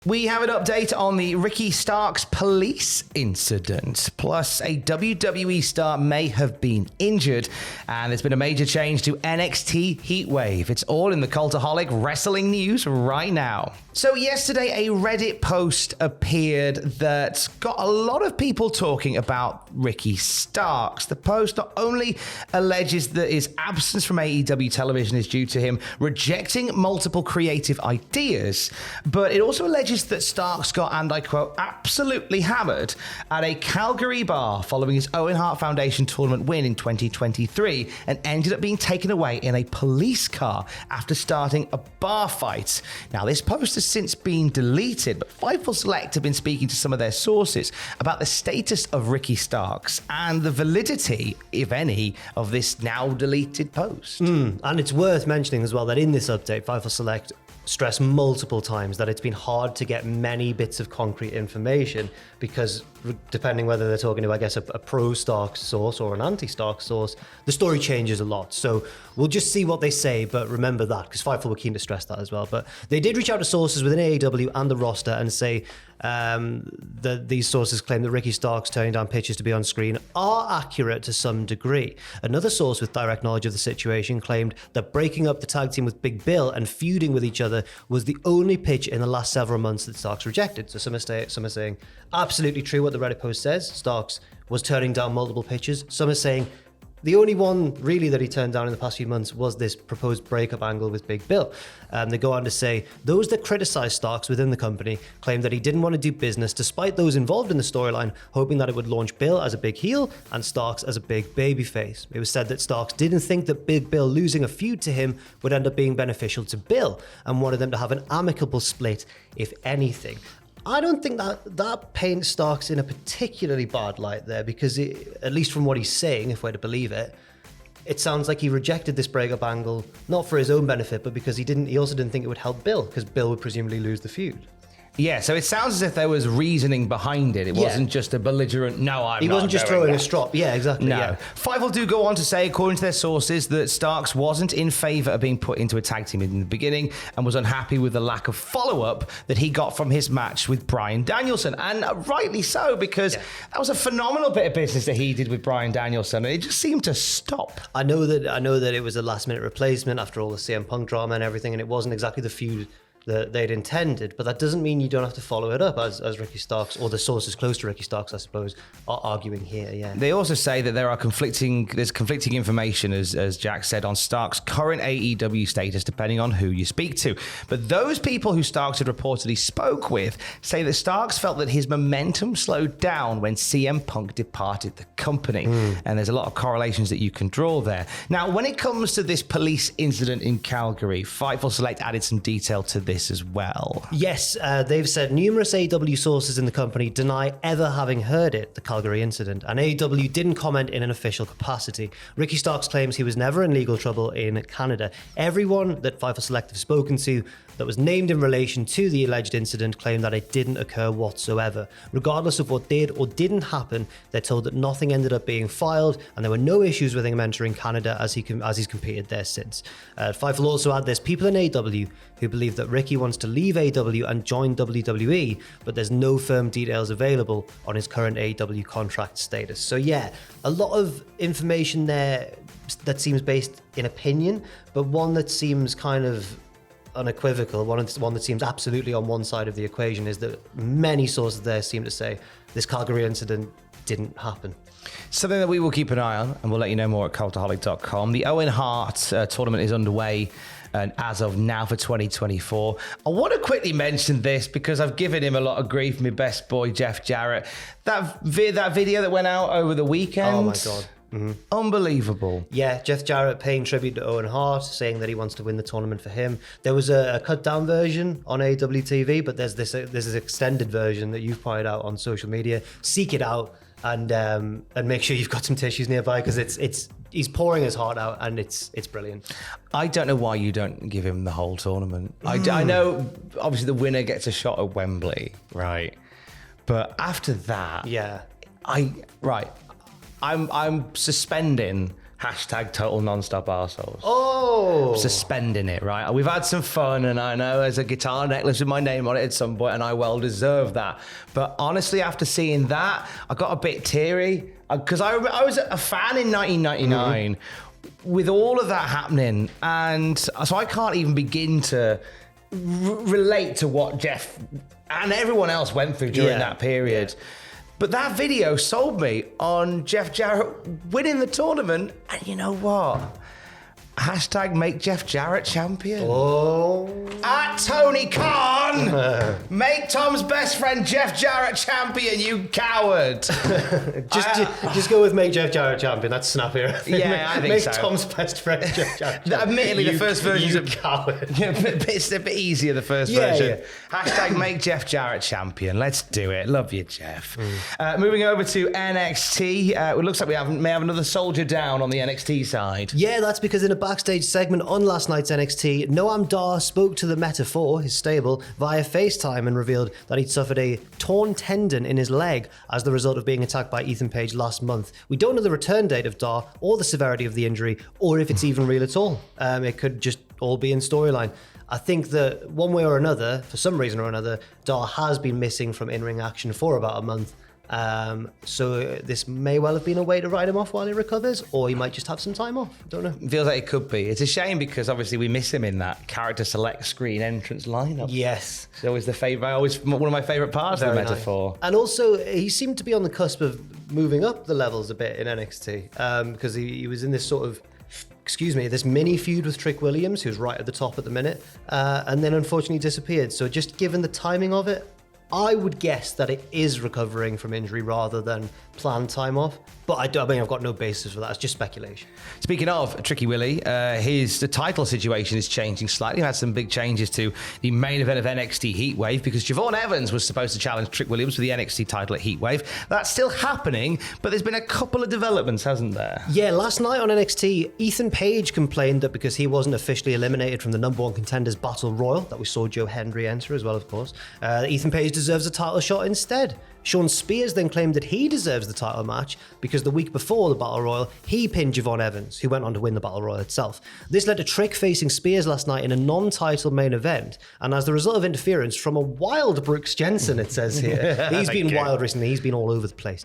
We have an update on the Ricky Starks police incident. Plus, a WWE star may have been injured, and there's been a major change to NXT Heatwave. It's all in the Cultaholic wrestling news right now. So yesterday, a Reddit post appeared that got a lot of people talking about Ricky Starks. The post not only alleges that his absence from AEW television is due to him rejecting multiple creative ideas, but it also alleges that Starks got, and I quote, absolutely hammered at a Calgary bar following his Owen Hart Foundation tournament win in 2023 and ended up being taken away in a police car after starting a bar fight. Now, this post has since been deleted, but Fightful Select have been speaking to some of their sources about the status of Ricky Starks and the validity, if any, of this now deleted post. And it's worth mentioning as well that in this update, Fightful Select stress multiple times that it's been hard to get many bits of concrete information because depending whether they're talking to, I guess, a pro-Starks source or an anti-Starks source, the story changes a lot. So we'll just see what they say, but remember that, because Fightful were keen to stress that as well. But they did reach out to sources within AEW and the roster and say that these sources claim that Ricky Starks turning down pitches to be on screen are accurate to some degree. Another source with direct knowledge of the situation claimed that breaking up the tag team with Big Bill and feuding with each other was the only pitch in the last several months that Starks rejected. So some are saying absolutely true what the Reddit post says, Starks was turning down multiple pitches. Some are saying the only one really that he turned down in the past few months was this proposed breakup angle with Big Bill. They go on to say, those that criticize Starks within the company claim that he didn't want to do business despite those involved in the storyline, hoping that it would launch Bill as a big heel and Starks as a big babyface. It was said that Starks didn't think that Big Bill losing a feud to him would end up being beneficial to Bill and wanted them to have an amicable split, if anything. I don't think that paints Starks in a particularly bad light there because at least from what he's saying, if we're to believe it, it sounds like he rejected this breakup angle, not for his own benefit, but because he also didn't think it would help Bill, because Bill would presumably lose the feud. Yeah, so it sounds as if there was reasoning behind it. It wasn't just a belligerent, he wasn't just throwing a strop. Yeah, exactly. No. Yeah. Fightful do go on to say, according to their sources, that Starks wasn't in favour of being put into a tag team in the beginning and was unhappy with the lack of follow-up that he got from his match with Bryan Danielson. And rightly so, because that was a phenomenal bit of business that he did with Bryan Danielson. And it just seemed to stop. I know that it was a last-minute replacement after all the CM Punk drama and everything, and it wasn't exactly the feud that they'd intended, but that doesn't mean you don't have to follow it up, as Ricky Starks, or the sources close to Ricky Starks, I suppose, are arguing here. Yeah. They also say that there's conflicting information, as Jack said, on Starks' current AEW status, depending on who you speak to. But those people who Starks had reportedly spoke with say that Starks felt that his momentum slowed down when CM Punk departed the company. And there's a lot of correlations that you can draw there. Now, when it comes to this police incident in Calgary, Fightful Select added some detail to this as well. Yes, they've said numerous AEW sources in the company deny ever having heard it, the Calgary incident, and AEW didn't comment in an official capacity. Ricky Starks claims he was never in legal trouble in Canada. Everyone that Fightful Select have spoken to that was named in relation to the alleged incident claimed that it didn't occur whatsoever. Regardless of what did or didn't happen, they're told that nothing ended up being filed and there were no issues with him entering Canada as he's competed there since. Fightful also add there's people in AEW who believe that Ricky wants to leave AEW and join WWE, but there's no firm details available on his current AEW contract status. So yeah, a lot of information there that seems based in opinion, but one that seems kind of unequivocal, one that seems absolutely on one side of the equation is that many sources there seem to say this Calgary incident didn't happen. Something that we will keep an eye on, and we'll let you know more at cultaholic.com. The Owen Hart tournament is underway as of now for 2024. I want to quickly mention this because I've given him a lot of grief, my best boy Jeff Jarrett. That video that went out over the weekend. Oh my God. Mm-hmm. Unbelievable. Yeah, Jeff Jarrett paying tribute to Owen Hart, saying that he wants to win the tournament for him. There was a cut down version on AEW TV, but there's this extended version that you've pointed out on social media. Seek it out and make sure you've got some tissues nearby because he's pouring his heart out and it's brilliant. I don't know why you don't give him the whole tournament. I know obviously the winner gets a shot at Wembley, right? But after that, yeah, I'm suspending Hashtag total non-stop arseholes. Oh! Suspending it, right? We've had some fun, and I know there's a guitar necklace with my name on it at some point, and I well deserve that. But honestly, after seeing that, I got a bit teary, because I was a fan in 1999 with all of that happening, and so I can't even begin to relate to what Jeff and everyone else went through during that period. Yeah. But that video sold me on Jeff Jarrett winning the tournament. And you know what? Hashtag make Jeff Jarrett champion. Oh. At Tony Khan, make Tom's best friend Jeff Jarrett champion, you coward. just go with make Jeff Jarrett champion. That's snappier. Yeah, I think make so. Make Tom's best friend Jeff Jarrett champion. Admittedly, the first version's a coward. It's a bit easier, the first version. Yeah. Hashtag make Jeff Jarrett champion. Let's do it. Love you, Jeff. Moving over to NXT. It looks like we may have another soldier down on the NXT side. Yeah, that's because in a backstage segment on last night's NXT, Noam Dar spoke to the Metaphor, his stable, via FaceTime and revealed that he'd suffered a torn tendon in his leg as the result of being attacked by Ethan Page last month. We don't know the return date of Dar or the severity of the injury or if it's even real at all. It could just all be in storyline. I think that one way or another, for some reason or another, Dar has been missing from in-ring action for about a month. So this may well have been a way to write him off while he recovers, or he might just have some time off. Don't know. Feels like it could be. It's a shame because obviously we miss him in that character select screen entrance lineup. Yes. It's always one of my favourite parts of the Metaphor. Nice. And also, he seemed to be on the cusp of moving up the levels a bit in NXT because he was in this sort of this mini feud with Trick Williams, who's right at the top at the minute, and then unfortunately disappeared. So just given the timing of it, I would guess that it is recovering from injury rather than planned time off. But I've got no basis for that. It's just speculation. Speaking of Tricky Willie, the title situation is changing slightly. We've had some big changes to the main event of NXT Heatwave because Javon Evans was supposed to challenge Trick Williams for the NXT title at Heatwave. That's still happening, but there's been a couple of developments, hasn't there? Yeah, last night on NXT, Ethan Page complained that because he wasn't officially eliminated from the number one contenders battle royal, that we saw Joe Hendry enter as well, of course, Ethan Page deserves a title shot instead. Sean Spears then claimed that he deserves the title match because the week before the Battle Royal, he pinned Javon Evans, who went on to win the Battle Royal itself. This led to Trick facing Spears last night in a non-title main event, and as the result of interference from a wild Brooks Jensen, it says here. He's been wild recently, he's been all over the place.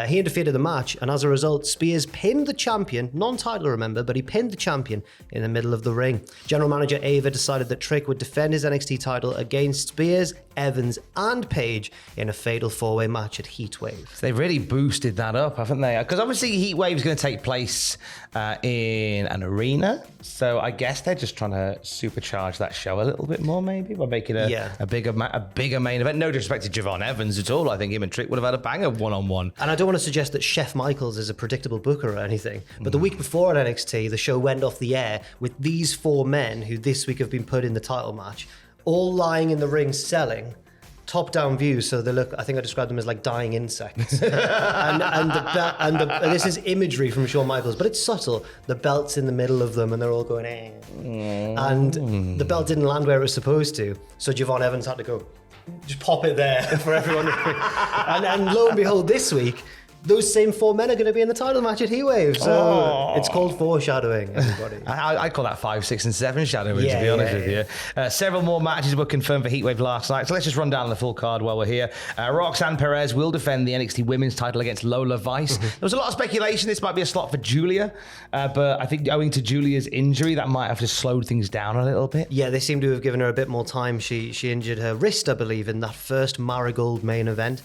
He interfered in the match, and as a result, Spears pinned the champion, non-title remember, but he pinned the champion in the middle of the ring. General Manager Ava decided that Trick would defend his NXT title against Spears, Evans, and Page in a fatal four-way match at Heatwave. They've really boosted that up, haven't they? Because obviously Heatwave is going to take place in an arena, so I guess they're just trying to supercharge that show a little bit more, maybe by making a bigger main event. No disrespect to Javon Evans at all. I think him and Trick would have had a banger one-on-one. And I don't want to suggest that Chef Michaels is a predictable booker or anything, but the week before at NXT, the show went off the air with these four men who this week have been put in the title match, all lying in the ring selling. Top-down views, so they look. I think I described them as like dying insects. This is imagery from Shawn Michaels, but it's subtle. The belt's in the middle of them, and they're all going, and the belt didn't land where it was supposed to. So Javon Evans had to go, just pop it there for everyone. and lo and behold, this week, those same four men are going to be in the title match at Heatwave. So it's called foreshadowing, everybody. I call that 5, 6, and 7 shadowing, to be honest with you. Several more matches were confirmed for Heatwave last night. So let's just run down the full card while we're here. Roxanne Perez will defend the NXT Women's title against Lola Vice. There was a lot of speculation this might be a slot for Julia, but I think owing to Julia's injury, that might have just slowed things down a little bit. Yeah, they seem to have given her a bit more time. She injured her wrist, I believe, in that first Marigold main event.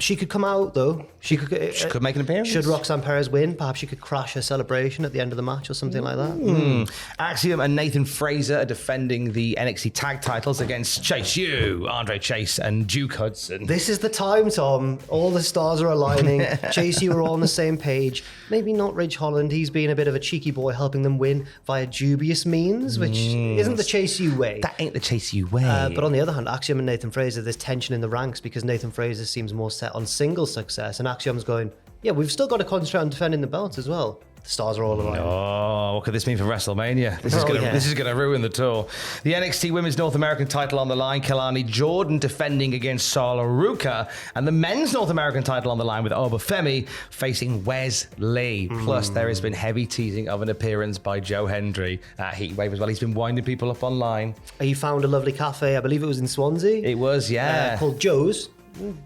She could come out, though. She could make an appearance. Should Roxanne Perez win, perhaps she could crash her celebration at the end of the match or something like that. Axiom and Nathan Fraser are defending the NXT tag titles against Chase U, Andre Chase, and Duke Hudson. This is the time, Tom. All the stars are aligning. Chase U are all on the same page. Maybe not Ridge Holland. He's being a bit of a cheeky boy, helping them win via dubious means, which isn't the Chase U way. That ain't the Chase U way. But on the other hand, Axiom and Nathan Fraser, there's tension in the ranks because Nathan Fraser seems more set on single success, and Axiom's going, yeah, we've still got to concentrate on defending the belts as well. The stars are all aligned. Oh, what could this mean for WrestleMania? This is going to ruin the tour. The NXT Women's North American title on the line, Kelani Jordan defending against Sala Ruka, and the Men's North American title on the line with Obafemi facing Wes Lee. Plus, there has been heavy teasing of an appearance by Joe Hendry at Heatwave as well. He's been winding people up online. He found a lovely cafe, I believe it was in Swansea. It was, yeah. Called Joe's.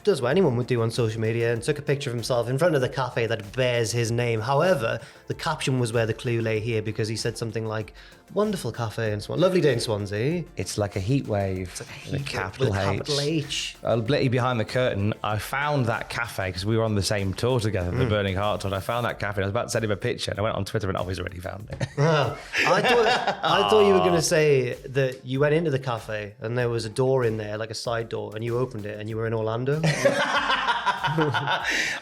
Does what anyone would do on social media, and took a picture of himself in front of the cafe that bears his name. However, the caption was where the clue lay here, because he said something like, "Wonderful cafe in Swansea, lovely day in Swansea." It's like a heat wave. It's like a with heat capital with a H. capital H. Blitty behind the curtain, I found that cafe because we were on the same tour together, the Burning Heart tour. And I found that cafe. And I was about to send him a picture, and I went on Twitter, and oh, he's already found it. I thought you were going to say that you went into the cafe and there was a door in there, like a side door, and you opened it and you were in Orlando.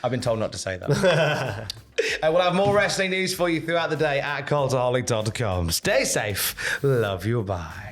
I've been told not to say that. We'll have more wrestling news for you throughout the day at cultaholic.com. Stay safe. Love you. Bye.